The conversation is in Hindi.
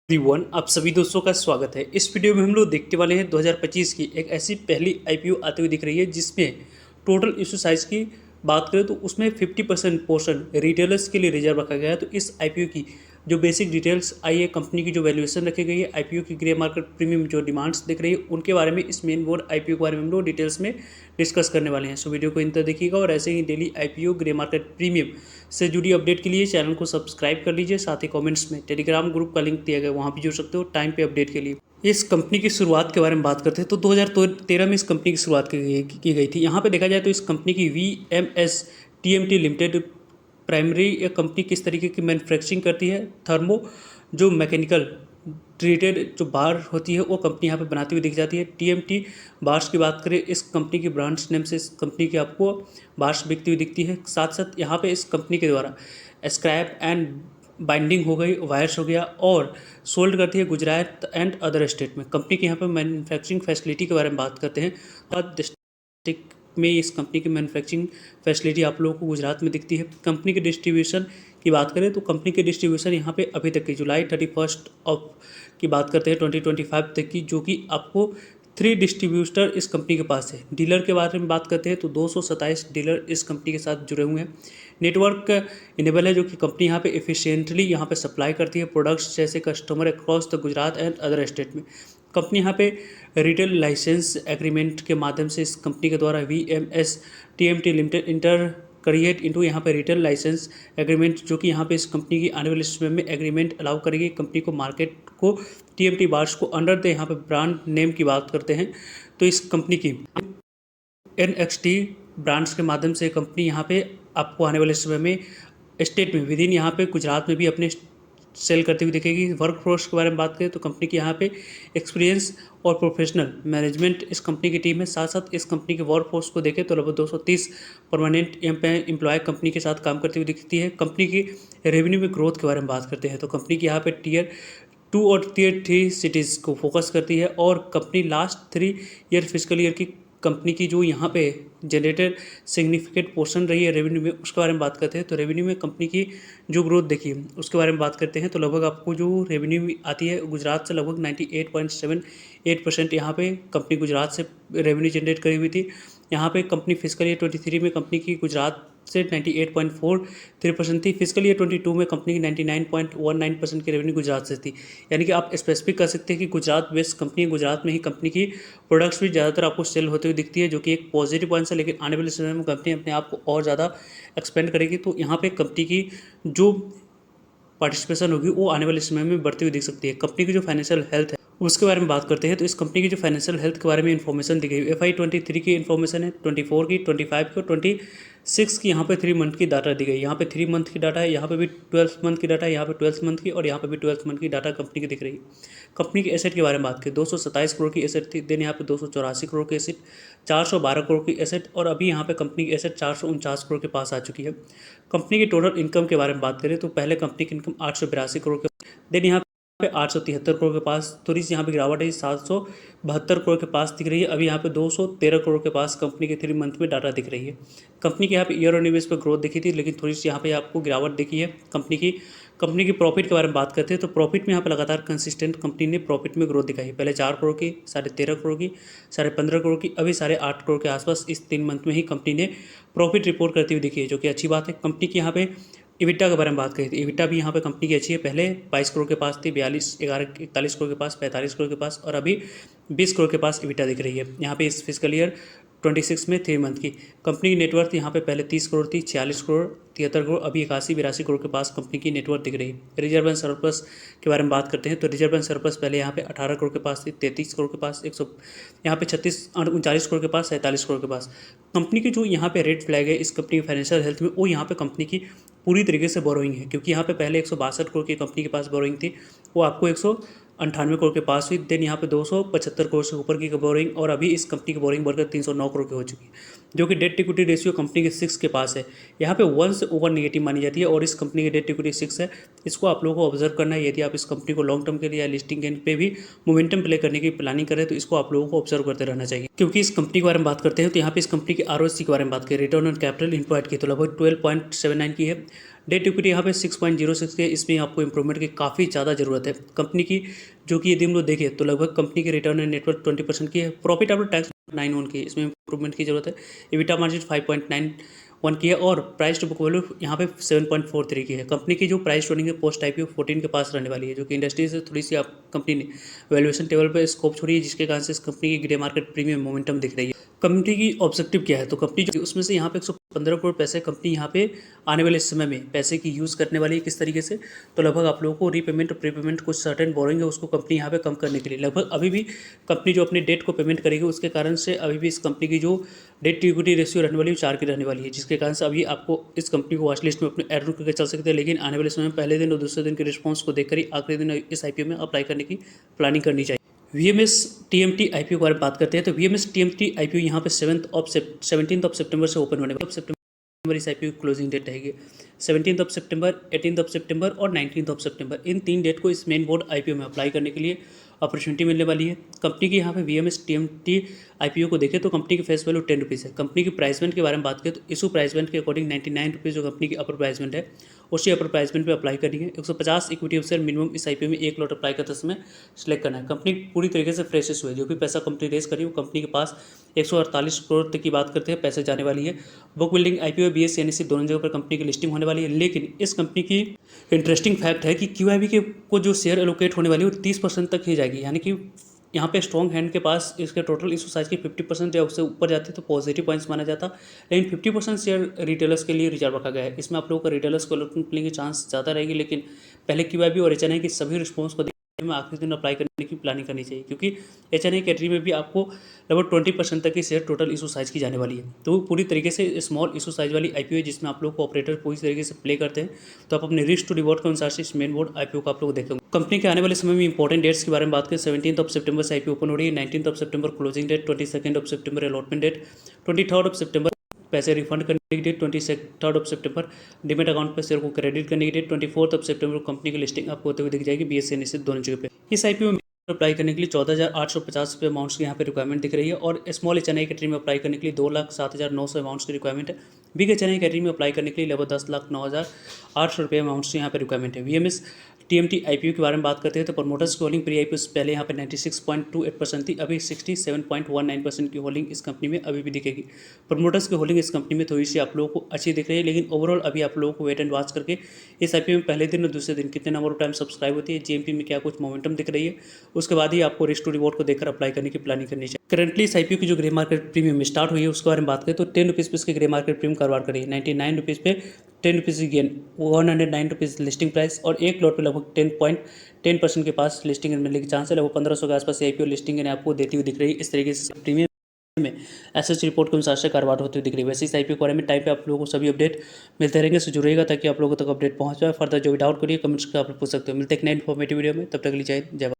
एवरीवन, आप सभी दोस्तों का स्वागत है। इस वीडियो में हम लोग देखने वाले हैं 2025 की एक ऐसी पहली आईपीओ आते हुए दिख रही है जिसमें टोटल इशू साइज की बात करें तो उसमें 50% पोर्शन रिटेलर्स के लिए रिजर्व रखा गया है। तो इस आईपीओ की जो बेसिक डिटेल्स आई है, कंपनी की जो वैल्यूएशन रखी गई है, आईपीओ की ग्रे मार्केट प्रीमियम जो डिमांड्स दिख रही है, उनके बारे में इस मेन बोर्ड आईपीओ के बारे में हम लोग डिटेल्स में डिस्कस करने वाले हैं। सो वीडियो को इंतजार देखिएगा और ऐसे ही daily IPO grey market premium से जुड़ी अपडेट के लिए चैनल को सब्सक्राइब कर लीजिए। साथ ही कमेंट्स में टेलीग्राम ग्रुप का लिंक दिया गया, वहाँ भी जुड़ सकते हो टाइम पे अपडेट के लिए। इस कंपनी की शुरुआत के बारे में बात करते हैं तो 2013 में इस कंपनी की शुरुआत की गई थी। यहाँ पे देखा जाए तो इस कंपनी की VMS TMT लिमिटेड प्राइमरी ये कंपनी किस तरीके की मैन्युफैक्चरिंग करती है, थर्मो जो मैकेनिकल ट्रीटेड जो बार होती है वो कंपनी यहाँ पे बनाती हुई दिख जाती है। TMT बार्स की बात करें, इस कंपनी की ब्रांड्स नेम से इस कंपनी की आपको बार्स बिकती हुई दिखती है। साथ साथ यहाँ पे इस कंपनी के द्वारा स्क्रैप एंड बाइंडिंग हो गई, वायर्स हो गया और सोल्ड करती है गुजरात एंड अदर स्टेट में। कंपनी की यहाँ पे मैन्युफैक्चरिंग फैसिलिटी के बारे में बात करते हैं तो डिस्ट्रिक्ट में इस कंपनी की मैन्युफैक्चरिंग फैसिलिटी आप लोगों को गुजरात में दिखती है। कंपनी के डिस्ट्रीब्यूशन की बात करें तो कंपनी के डिस्ट्रीब्यूशन यहाँ पे अभी तक की जुलाई 31 ऑफ की बात करते हैं 2025 तक की, जो कि आपको 3 डिस्ट्रीब्यूटर इस कंपनी के पास है। डीलर के बारे में बात करते हैं तो 227 डीलर इस कंपनी के साथ जुड़े हुए हैं। नेटवर्क इनेबल है जो कि कंपनी यहाँ पे एफिशिएंटली यहाँ पे सप्लाई करती है प्रोडक्ट्स जैसे customer across the Gujarat and other state में। कंपनी यहाँ पे रिटेल लाइसेंस एग्रीमेंट के माध्यम से इस कंपनी के द्वारा VMS TMT limited inter create into यहाँ पे रिटेल लाइसेंस एग्रीमेंट, जो कि यहाँ पे इस कंपनी की आने वाले समय में एग्रीमेंट अलाउ करेगी कंपनी को मार्केट को TMT बार्स को अंडर द यहाँ पे ब्रांड नेम की बात करते हैं तो इस कंपनी की NXT ब्रांड्स के माध्यम से कंपनी यहाँ पे आपको आने वाले समय में स्टेट में विद इन यहाँ पे गुजरात में भी अपने सेल करती हुई दिखेगी। वर्क फोर्स के बारे में बात करें तो कंपनी की यहाँ पे एक्सपीरियंस और प्रोफेशनल मैनेजमेंट इस कंपनी की टीम है। साथ साथ इस कंपनी के वर्क फोर्स को देखें तो लगभग 230 परमानेंट एम्प्लॉय कंपनी के साथ काम करती हुई दिखती है। कंपनी की रेवेन्यू में ग्रोथ के बारे में बात करते हैं तो कंपनी की यहाँ पे Tier 2 और Tier 3 सिटीज़ को फोकस करती है और company last 3 year physical year की कंपनी की जो यहाँ पे जनरेटेड सिग्निफिकेंट पोर्शन रही है रेवेन्यू में, उसके बारे में बात करते हैं तो रेवेन्यू में कंपनी की जो ग्रोथ देखिए उसके बारे में बात करते हैं तो लगभग आपको जो रेवेन्यू आती है गुजरात से लगभग 98.78% यहाँ पे कंपनी गुजरात से रेवेन्यू जनरेट करी हुई थी। यहाँ पे कंपनी फिजिकल ईयर 23 में कंपनी की गुजरात से 98.43% थी। फिजिकल ईयर 22 में कंपनी की 99.19% की रेवेन्यू गुजरात से थी। यानी कि आप स्पेसिफिक कर सकते हैं कि गुजरात बेस्ड कंपनी, गुजरात में ही कंपनी की प्रोडक्ट्स भी ज़्यादातर आपको सेल होते हुए दिखती है, जो कि एक पॉजिटिव पॉइंट है। लेकिन आने वाले समय में कंपनी अपने आप को और ज़्यादा एक्सपेंड करेगी तो यहाँ पे कंपनी की जो पार्टिसिपेशन होगी वो आने वाले समय में बढ़ती हुई दिख सकती है। कंपनी की जो फाइनेंशियल हेल्थ है उसके बारे में बात करते हैं तो इस कंपनी की जो फाइनेंशियल हेल्थ के बारे में इन्फॉर्मेशन दी गई FY 23 की इन्फॉर्मेशन है, 24 की, 25 की और 26 की यहाँ पे 3 मंथ की डाटा दी गई। यहाँ पे 3 मंथ की डाटा है, यहाँ पे भी 12 मंथ की डाटा है, यहाँ पे 12 मंथ की और यहाँ पे भी 12 मंथ की डाटा कंपनी की दिख रही है। कंपनी की एसेट के बारे में बात करें 227 करोड़ की एसेट थी, देन यहाँ पे 284 करोड़ की एसेट, 412 करोड़ की एसेट और अभी यहाँ पे कंपनी की एसेट 449 करोड़ के पास आ चुकी है। कंपनी की टोटल इनकम के बारे में बात करें तो पहले कंपनी की इनकम 882 करोड़ के, देन यहाँ पे 873 करोड़ के पास, थोड़ी सी यहाँ पे गिरावट है, 772 करोड़ के पास दिख रही है। अभी यहाँ पे 213 करोड़ के पास कंपनी के 3 मंथ में डाटा दिख रही है। कंपनी की यहाँ पे ईयर ऑन ईयर पे ग्रोथ दिखी थी, लेकिन थोड़ी सी यहाँ पे आपको गिरावट दिखी है। कंपनी की प्रॉफिट के बारे में बात करते हैं तो प्रॉफिट में यहाँ पे लगातार कंसिस्टेंट कंपनी ने प्रॉफिट में ग्रोथ दिखाई। पहले 4 करोड़ की, 13.5 करोड़ की, 15.5 करोड़ की, अभी 8.5 करोड़ के आसपास इस 3 मंथ में ही कंपनी ने प्रॉफिट रिपोर्ट करती हुई दिखी है, जो कि अच्छी बात है। कंपनी की यहाँ पे इविटा के बारे में बात करी थी, इविटा भी यहाँ पे कंपनी की अच्छी है। पहले 22 करोड़ के पास थी, 41 करोड़ के पास, 45 करोड़ के पास और अभी 20 करोड़ के पास इविटा दिख रही है। यहाँ पे इस फिजिकल ईयर 26 में 3 मंथ की कंपनी की नेटवर्थ यहाँ पे पहले 30 करोड़ थी, 46 करोड़, 73 करोड़, अभी 81-82 करोड़ के पास कंपनी की नेटवर्थ दिख रही है। रिजर्व एंड सरप्लस के बारे में बात करते हैं तो रिजर्व एंड सरप्लस पहले यहाँ पे 18 करोड़ के पास थी, 33 करोड़ के पास, यहाँ पे 39 करोड़ के पास, 47 करोड़ के पास। कंपनी की जो यहाँ पे रेड फ्लैग है इस कंपनी की फाइनेंशियल हेल्थ में, वो यहाँ पे कंपनी की पूरी तरीके से बोरोइंग है, क्योंकि यहाँ पे पहले 162 करोड़ की कंपनी के पास बोरोइंग थी, वो आपको 198 करोड़ के पास हुई। देन यहाँ पे 275 करोड़ से ऊपर की बोरिंग और अभी इस कंपनी की बोरिंग बढ़कर 309 करोड़ की हो चुकी है। जो कि डेट इक्विटी रेशियो कंपनी के 6 के पास है। यहाँ पे 1 से ओवर नेगेटिव मानी जाती है और इस कंपनी की डेट इक्विटी 6 है। इसको आप लोगों को ऑब्जर्व करना है। यदि आप इस कंपनी को लॉन्ग टर्म के लिए या लिस्टिंग गेन पे भी मोमेंटम प्ले करने की प्लानिंग करें तो इसको आप लोगों को ऑब्जर्व करते रहना चाहिए। क्योंकि इस कंपनी के बारे में बात करते हैं तो यहाँ पे इस कंपनी की आरओसी के बारे में बात करें, रिटर्न ऑन कैपिटल इम्प्लॉयड की, तो लगभग 12.79 की है। डेट इक्विटी यहाँ पे 6.06 के, इसमें आपको इंप्रूवमेंट की काफ़ी ज़्यादा ज़रूरत है कंपनी की, जो कि यदि हम लोग देखें तो लगभग कंपनी की रिटर्न ऑन नेटवर्क 20% की है। प्रॉफिट आफ्टर टैक्स 9.1 की है, इसमें इंप्रूवमेंट की जरूरत है। EBITDA मार्जिन 5.91 की है और प्राइस टू बुक वैल्यू यहाँ पे 7.43 की है। कंपनी की जो प्राइस ट्रेडिंग है पोस्ट IPO 14 के पास रहने वाली है, जो कि इंडस्ट्री से थोड़ी सी आप कंपनी ने वैल्यूएशन टेबल पर स्कोप छोड़ी है, जिसके कारण से इस कंपनी की ग्रे मार्केट प्रीमियम मोमेंटम दिख रही है। कंपनी की ऑब्जेक्टिव क्या है, तो कंपनी जो उसमें से यहाँ पे 115 करोड़ पैसे कंपनी यहाँ पे आने वाले समय में पैसे की यूज़ करने वाली है। किस तरीके से, तो लगभग आप लोगों को रीपेमेंट और प्रीपेमेंट कुछ सर्टेन बोरिंग है उसको कंपनी यहाँ पे कम करने के लिए, लगभग अभी भी कंपनी जो अपने डेट को पेमेंट करेगी उसके कारण से अभी भी इस कंपनी की जो डेट टू इक्विटी रेशियो रहने वाली है 4 की रहने वाली है, जिसके कारण से अभी आपको इस कंपनी को वॉच लिस्ट में अपने ऐड करके चल सकते हैं। लेकिन आने वाले समय में पहले दिन और दूसरे दिन के रिस्पॉन्स को देखकर ही आखिरी दिन इस IPO में अप्लाई करने की प्लानिंग करनी चाहिए। VMS TMT IPO के बारे में बात करते हैं तो VMS TMT IPO यहाँ पे 17 सितंबर से ओपन होने वाला। इस IPO की क्लोजिंग डेट रहेगी 17 सितंबर, 18 सितंबर और 19 सितंबर। इन 3 डेट को इस मेन बोर्ड IPO में अप्लाई करने के लिए अपॉर्चुनिटी मिलने वाली है। कंपनी की यहाँ पे VMS TMT IPO को देखें तो कंपनी की फेस वैल्यू 10 रुपीज़ है। कंपनी की प्राइस बैंड के बारे में बात करें तो इशू प्राइस बैंड के अकॉर्डिंग 99 रुपीज़ जो कंपनी की अपर प्राइस बैंड है उसी अपर प्राइस बैंड पे अप्लाई करनी है। 150 इक्विटी शेयर मिनिमम इस IPO में 1 लॉट अप्लाई करते समय सिलेक्ट करना है। कंपनी पूरी तरीके से फ्रेश इशू है, जो भी पैसा कंपनी रेस करी वो कंपनी के पास 148 करोड़ तक की बात करते हैं पैसे जाने वाली है। Book building IPO BSE NSE दोनों जगह पर कंपनी की लिस्टिंग होने वाली है। लेकिन इस कंपनी की इंटरेस्टिंग फैक्ट है कि QIB के को जो शेयर एलोकेट होने वाली है वो 30% तक ही जाएगी, यानी कि यहाँ पे स्ट्रॉन्ग हैंड के पास इसके टोटल इशू साइज की 50% या उससे ऊपर जाती है तो पॉजिटिव पॉइंट्स माना जाता, लेकिन 50% शेयर रिटेलर्स के लिए रिजर्व रखा गया है। इसमें आप लोगों का रिटेलर्स को मिलने की चांस ज़्यादा रहेगी, लेकिन पहले QIB और HNI की सभी रिस्पॉन्स को में आखिरी दिन अप्लाई करने की प्लानिंग करनी चाहिए, क्योंकि HNI कैटेगरी में भी आपको लगभग 20% तक की शेयर टोटल इशू साइज की जाने वाली है। तो पूरी तरीके से स्मॉल इशू साइज वाली IPO है जिसमें आप लोग को ऑपरेटर पूरी तरीके से प्ले करते हैं। तो आप अपने रिस्क टू रिवॉर्ड के अनुसार से इस मेन बोर्ड IPO को आप लोग देखेंगे। कंपनी के आने वाले समय में इंपॉर्टेंट डेट्स के बारे में बात करें 17 सितंबर से IPO ओपन हो रही है, 19 सितंबर क्लोजिंग डेट, 22 सितंबर अलॉटमेंट डेट, 23 सितंबर पैसे रिफंड करने की डेट, 23 सितंबर डिमेट अकाउंट पर शेयर को क्रेडिट करने की डेट, 24 सितंबर कंपनी की लिस्टिंग आपको होते हुए दिख जाएगी BSE NSE दोनों जगह पे। इस IPO में अप्लाई करने के लिए 14,850 रुपये अमाउंट्स की यहाँ पे रिक्वायरमेंट दिख रही है और स्मॉल HNI कैटेगरी में अप्लाई करने के लिए 2,07,900 अमाउंट्स की रिक्वायरमेंट है। बिग HNI कैटेगरी में अप्लाई करने के लिए लगभग 10,09,800 रुपये अमाउंट्स की यहाँ पे रिक्वायरमेंट है। VMS TMT IPO के बारे में बात करते हैं तो प्रमोटर्स की होल्डिंग प्री IPO से पहले यहाँ पे 96.28% थी, अभी 67.19% की होल्डिंग इस कंपनी में अभी भी दिखेगी। प्रमोटर्स की होल्डिंग इस कंपनी में थोड़ी सी आप लोगों को अच्छी दिख रही है, लेकिन ओवरऑल अभी आप लोगों को वेट एंड वॉच करके इस IPO में पहले दिन और दूसरे दिन कितने नंबर ऑफ टाइम सब्सक्राइब होती है, GMP में क्या कुछ मोमेंटम दिख रही है, उसके बाद ही आपको रिस्क टू रिवॉर्ड को देखकर अप्लाई करने की प्लानिंग करनी चाहिए। करंटली इस IPO की जो ग्रे मार्केट प्रीमियम स्टार्ट हुई है उसके बारे में बात करें तो 10 रुपीज़ पे इसके ग्रे मार्केट प्रीमियम कारोबार करी है। 99 रुपीज़ पे 10 रुपीज़ की गेन, 109 रुपीज़ लिस्टिंग प्राइस और एक लॉट पे लगभग 10% के पास लिस्टिंग मिलने की चांस है। लगभग 1500 के आसपास IPO लिस्टिंग आपको देती हुई दिख रही है। इस तरीके से प्रीमियम में एसएच रिपोर्ट के अनुसार से कारोबार होते हुए दिख रही है। वैसे इस IPO के बारे में टाइम पे आप लोगों को सभी अपडेट मिलते रहेंगे, सो जुड़ेगा ताकि आप लोगों तक अपडेट पहुंच जाए। फर्दर जो भी डाउट करिए कमेंट्स कर आप पूछ सकते हो। मिलते हैं एक नए इन्फॉर्मेटिव वीडियो में, तब तक के लिए जय हिंद, जय भारत।